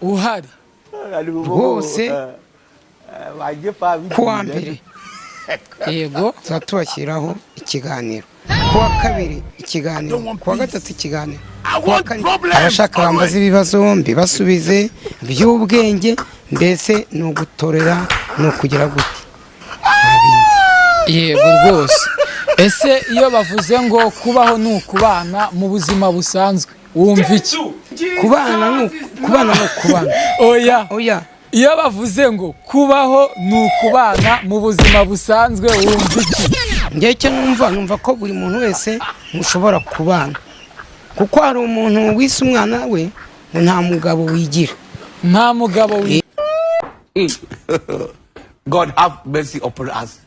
uhari rwose kuwa mbere yego tubashyiraho ikiganiro kuwa kabiri ikiganiro kuwa gatatu ikiganiro kuwa kane abashaka bambaza ibibazo mbibasubize by'ubwenge mbese ni ugutorera ni ukugira gute yego rwose ese iyo bavuze ngo kubaho ni ukubana mu buzima busanzwe wumva iki kubana oya iyo bavuze ngo kubaho ni ukubana mu buzima busanzwe wumva iki njye cyo numva ko buri muntu wese mushobora kubana kuko hari umuntu wise umwana we nta mugabo wigira nta mugabo wigira God have mercy upon us.